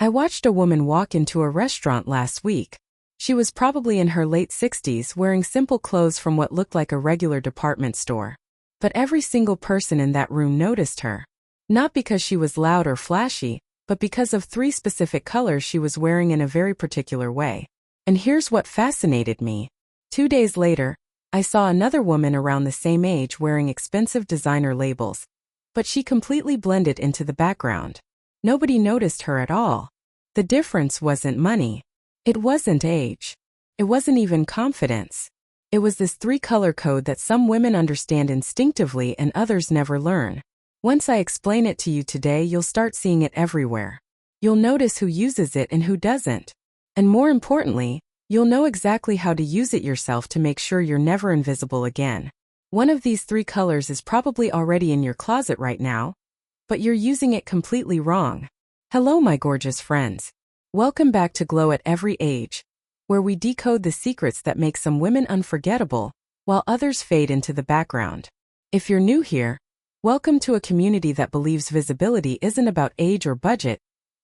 I watched a woman walk into a restaurant last week. She was probably in her late 60s wearing simple clothes from what looked like a regular department store. But every single person in that room noticed her. Not because she was loud or flashy, but because of 3 specific colors she was wearing in a very particular way. And here's what fascinated me. 2 days later, I saw another woman around the same age wearing expensive designer labels. But she completely blended into the background. Nobody noticed her at all. The difference wasn't money. It wasn't age. It wasn't even confidence. It was this 3-color code that some women understand instinctively and others never learn. Once I explain it to you today, you'll start seeing it everywhere. You'll notice who uses it and who doesn't. And more importantly, you'll know exactly how to use it yourself to make sure you're never invisible again. One of these 3 colors is probably already in your closet right now, but you're using it completely wrong. Hello, my gorgeous friends. Welcome back to Glow at Every Age, where we decode the secrets that make some women unforgettable, while others fade into the background. If you're new here, welcome to a community that believes visibility isn't about age or budget.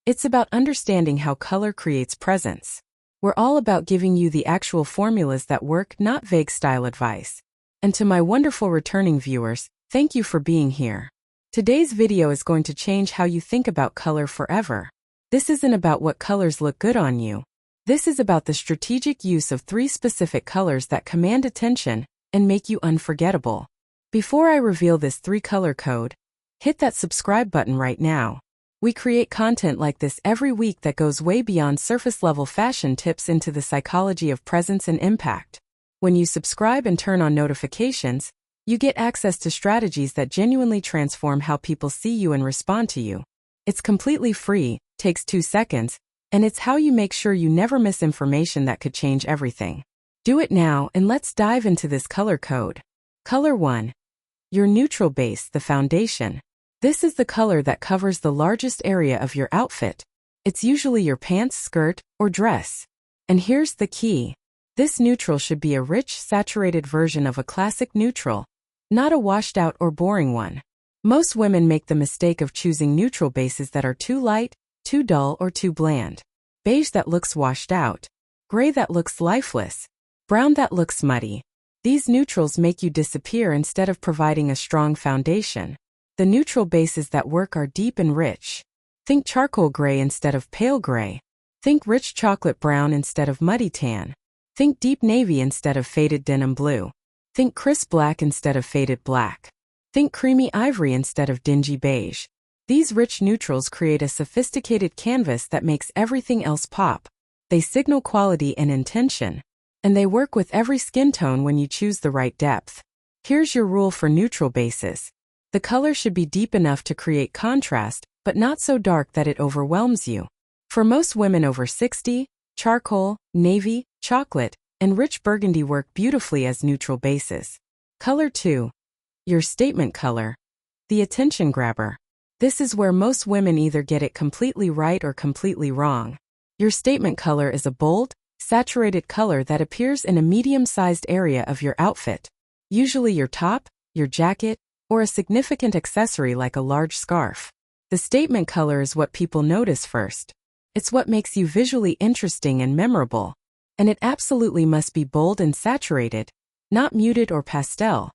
It's about understanding how color creates presence. We're all about giving you the actual formulas that work, not vague style advice. And to my wonderful returning viewers, thank you for being here. Today's video is going to change how you think about color forever. This isn't about what colors look good on you. This is about the strategic use of 3 specific colors that command attention and make you unforgettable. Before I reveal this 3-color code, hit that subscribe button right now. We create content like this every week that goes way beyond surface-level fashion tips into the psychology of presence and impact. When you subscribe and turn on notifications, you get access to strategies that genuinely transform how people see you and respond to you. It's completely free, takes 2 seconds, and it's how you make sure you never miss information that could change everything. Do it now, and let's dive into this color code. Color 1. Your neutral base, the foundation. This is the color that covers the largest area of your outfit. It's usually your pants, skirt, or dress. And here's the key. This neutral should be a rich, saturated version of a classic neutral, not a washed-out or boring one. Most women make the mistake of choosing neutral bases that are too light, too dull, or too bland. Beige that looks washed out. Gray that looks lifeless. Brown that looks muddy. These neutrals make you disappear instead of providing a strong foundation. The neutral bases that work are deep and rich. Think charcoal gray instead of pale gray. Think rich chocolate brown instead of muddy tan. Think deep navy instead of faded denim blue. Think crisp black instead of faded black. Think creamy ivory instead of dingy beige. These rich neutrals create a sophisticated canvas that makes everything else pop. They signal quality and intention. And they work with every skin tone when you choose the right depth. Here's your rule for neutral bases. The color should be deep enough to create contrast, but not so dark that it overwhelms you. For most women over 60, charcoal, navy, chocolate, and rich burgundy work beautifully as neutral bases. Color 2. Your statement color. The attention grabber. This is where most women either get it completely right or completely wrong. Your statement color is a bold, saturated color that appears in a medium-sized area of your outfit, usually your top, your jacket, or a significant accessory like a large scarf. The statement color is what people notice first. It's what makes you visually interesting and memorable. And it absolutely must be bold and saturated, not muted or pastel.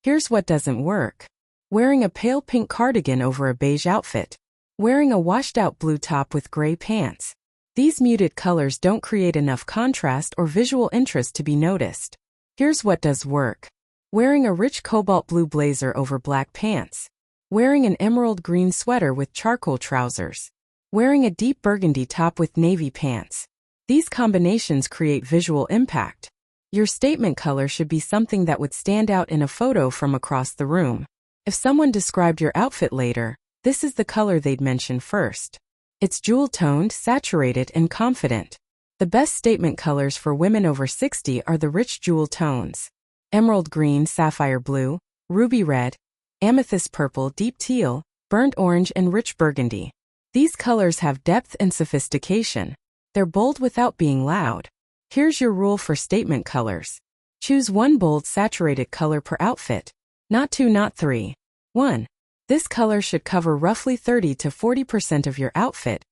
Here's what doesn't work. Wearing a pale pink cardigan over a beige outfit. Wearing a washed-out blue top with gray pants. These muted colors don't create enough contrast or visual interest to be noticed. Here's what does work. Wearing a rich cobalt blue blazer over black pants. Wearing an emerald green sweater with charcoal trousers. Wearing a deep burgundy top with navy pants. These combinations create visual impact. Your statement color should be something that would stand out in a photo from across the room. If someone described your outfit later, this is the color they'd mention first. It's jewel-toned, saturated, and confident. The best statement colors for women over 60 are the rich jewel tones. Emerald green, sapphire blue, ruby red, amethyst purple, deep teal, burnt orange, and rich burgundy. These colors have depth and sophistication. They're bold without being loud. Here's your rule for statement colors. Choose one bold, saturated color per outfit. Not 2, not 3. 1. This color should cover roughly 30 to 40% of your outfit,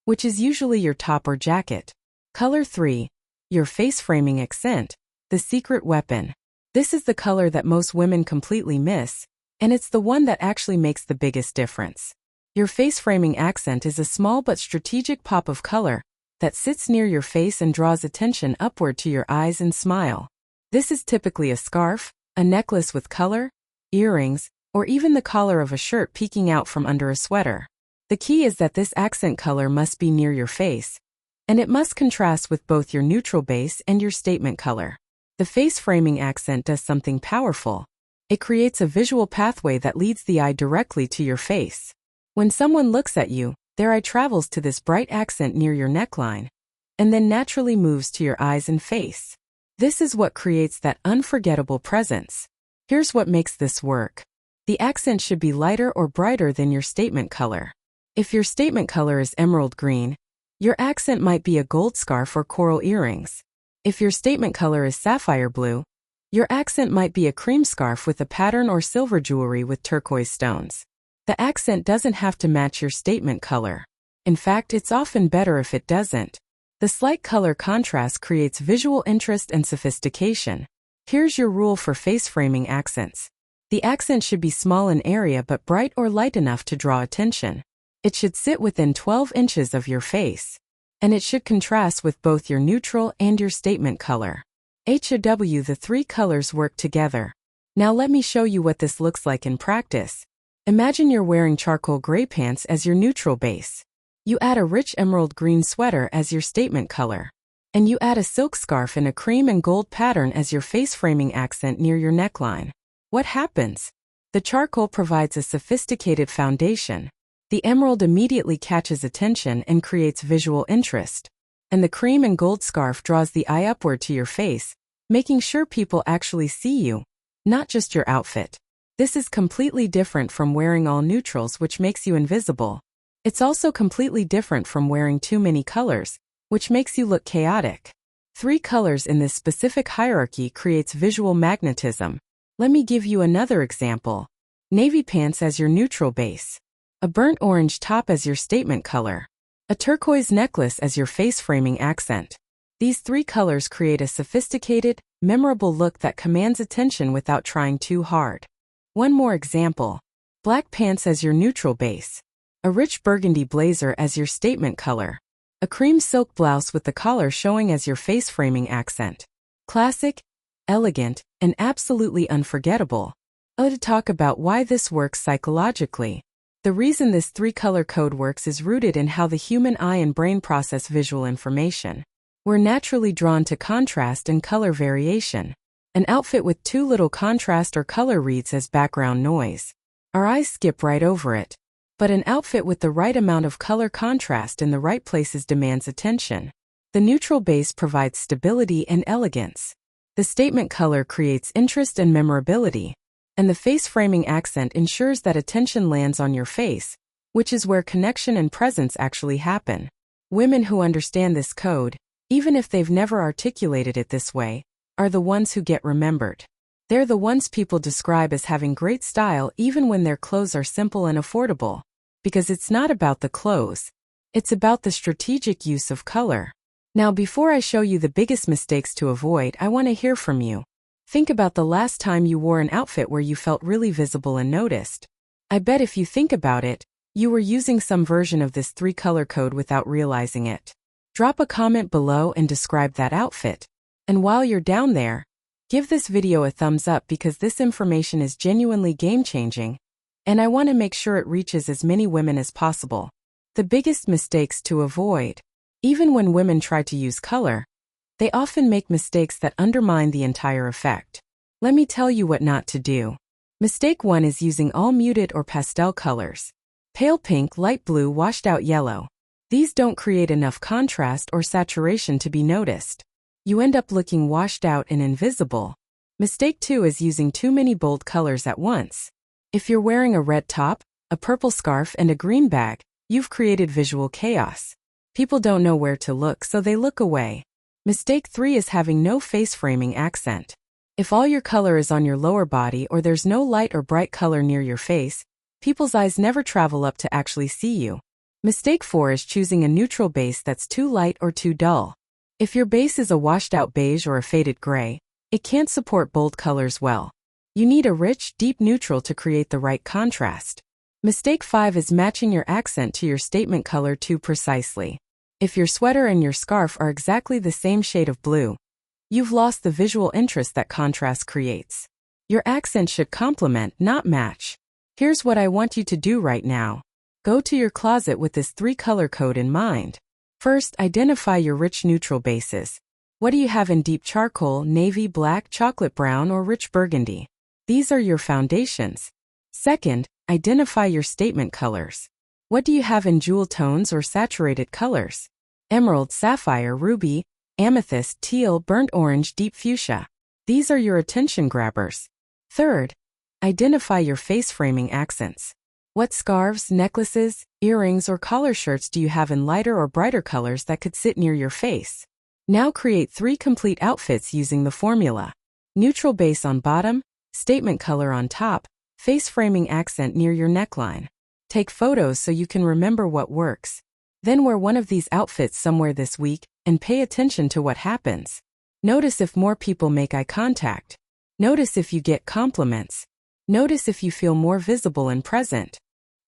which is usually your top or jacket. Color 3. Your face framing accent, the secret weapon. This is the color that most women completely miss, and it's the one that actually makes the biggest difference. Your face framing accent is a small but strategic pop of color that sits near your face and draws attention upward to your eyes and smile. This is typically a scarf, a necklace with color, earrings, or even the collar of a shirt peeking out from under a sweater. The key is that this accent color must be near your face, and it must contrast with both your neutral base and your statement color. The face framing accent does something powerful. It creates a visual pathway that leads the eye directly to your face. When someone looks at you, their eye travels to this bright accent near your neckline, and then naturally moves to your eyes and face. This is what creates that unforgettable presence. Here's what makes this work. The accent should be lighter or brighter than your statement color. If your statement color is emerald green, your accent might be a gold scarf or coral earrings. If your statement color is sapphire blue, your accent might be a cream scarf with a pattern or silver jewelry with turquoise stones. The accent doesn't have to match your statement color. In fact, it's often better if it doesn't. The slight color contrast creates visual interest and sophistication. Here's your rule for face framing accents. The accent should be small in area but bright or light enough to draw attention. It should sit within 12 inches of your face. And it should contrast with both your neutral and your statement color. The three colors work together. Now let me show you what this looks like in practice. Imagine you're wearing charcoal gray pants as your neutral base. You add a rich emerald green sweater as your statement color. And you add a silk scarf in a cream and gold pattern as your face framing accent near your neckline. What happens? The charcoal provides a sophisticated foundation. The emerald immediately catches attention and creates visual interest. And the cream and gold scarf draws the eye upward to your face, making sure people actually see you, not just your outfit. This is completely different from wearing all neutrals, which makes you invisible. It's also completely different from wearing too many colors, which makes you look chaotic. 3 colors in this specific hierarchy creates visual magnetism. Let me give you another example. Navy pants as your neutral base. A burnt orange top as your statement color. A turquoise necklace as your face framing accent. These 3 colors create a sophisticated, memorable look that commands attention without trying too hard. One more example. Black pants as your neutral base. A rich burgundy blazer as your statement color. A cream silk blouse with the collar showing as your face framing accent. Classic, elegant, and absolutely unforgettable. To talk about why this works psychologically. The reason this 3-color code works is rooted in how the human eye and brain process visual information. We're naturally drawn to contrast and color variation. An outfit with too little contrast or color reads as background noise. Our eyes skip right over it. But an outfit with the right amount of color contrast in the right places demands attention. The neutral base provides stability and elegance. The statement color creates interest and memorability. And the face framing accent ensures that attention lands on your face, which is where connection and presence actually happen. Women who understand this code, even if they've never articulated it this way, are the ones who get remembered. They're the ones people describe as having great style even when their clothes are simple and affordable. Because it's not about the clothes. It's about the strategic use of color. Now before I show you the biggest mistakes to avoid, I want to hear from you. Think about the last time you wore an outfit where you felt really visible and noticed. I bet if you think about it, you were using some version of this 3-color code without realizing it. Drop a comment below and describe that outfit. And while you're down there, give this video a thumbs up because this information is genuinely game-changing, and I want to make sure it reaches as many women as possible. The biggest mistakes to avoid. Even when women try to use color, they often make mistakes that undermine the entire effect. Let me tell you what not to do. Mistake 1 is using all muted or pastel colors. Pale pink, light blue, washed out yellow. These don't create enough contrast or saturation to be noticed. You end up looking washed out and invisible. Mistake 2 is using too many bold colors at once. If you're wearing a red top, a purple scarf, and a green bag, you've created visual chaos. People don't know where to look, so they look away. Mistake 3 is having no face framing accent. If all your color is on your lower body or there's no light or bright color near your face, people's eyes never travel up to actually see you. Mistake 4 is choosing a neutral base that's too light or too dull. If your base is a washed-out beige or a faded gray, it can't support bold colors well. You need a rich, deep neutral to create the right contrast. Mistake 5 is matching your accent to your statement color too precisely. If your sweater and your scarf are exactly the same shade of blue, you've lost the visual interest that contrast creates. Your accent should complement, not match. Here's what I want you to do right now. Go to your closet with this 3-color code in mind. First, identify your rich neutral bases. What do you have in deep charcoal, navy, black, chocolate brown, or rich burgundy? These are your foundations. Second, identify your statement colors. What do you have in jewel tones or saturated colors? Emerald, sapphire, ruby, amethyst, teal, burnt orange, deep fuchsia. These are your attention grabbers. Third, identify your face framing accents. What scarves, necklaces, earrings, or collar shirts do you have in lighter or brighter colors that could sit near your face? Now create 3 complete outfits using the formula. Neutral base on bottom, statement color on top, face framing accent near your neckline. Take photos so you can remember what works. Then wear one of these outfits somewhere this week and pay attention to what happens. Notice if more people make eye contact. Notice if you get compliments. Notice if you feel more visible and present.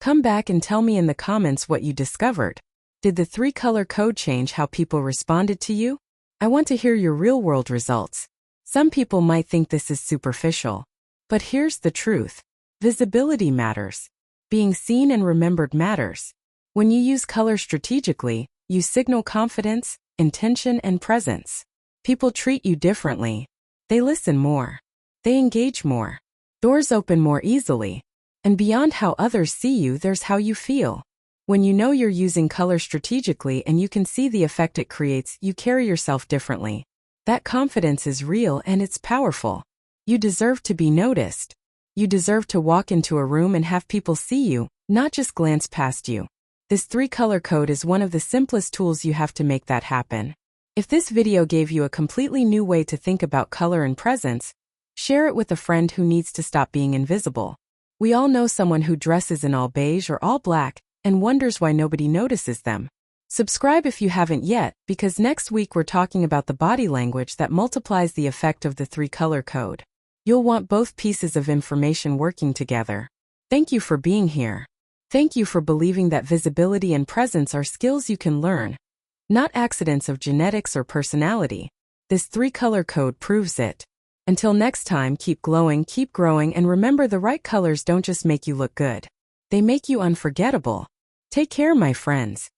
Come back and tell me in the comments what you discovered. Did the 3-color code change how people responded to you? I want to hear your real-world results. Some people might think this is superficial. But here's the truth. Visibility matters. Being seen and remembered matters. When you use color strategically, you signal confidence, intention, and presence. People treat you differently. They listen more. They engage more. Doors open more easily. And beyond how others see you, there's how you feel. When you know you're using color strategically and you can see the effect it creates, you carry yourself differently. That confidence is real and it's powerful. You deserve to be noticed. You deserve to walk into a room and have people see you, not just glance past you. This 3-color code is one of the simplest tools you have to make that happen. If this video gave you a completely new way to think about color and presence, share it with a friend who needs to stop being invisible. We all know someone who dresses in all beige or all black and wonders why nobody notices them. Subscribe if you haven't yet, because next week we're talking about the body language that multiplies the effect of the 3-color code. You'll want both pieces of information working together. Thank you for being here. Thank you for believing that visibility and presence are skills you can learn, not accidents of genetics or personality. This 3-color code proves it. Until next time, keep glowing, keep growing, and remember, the right colors don't just make you look good. They make you unforgettable. Take care, my friends.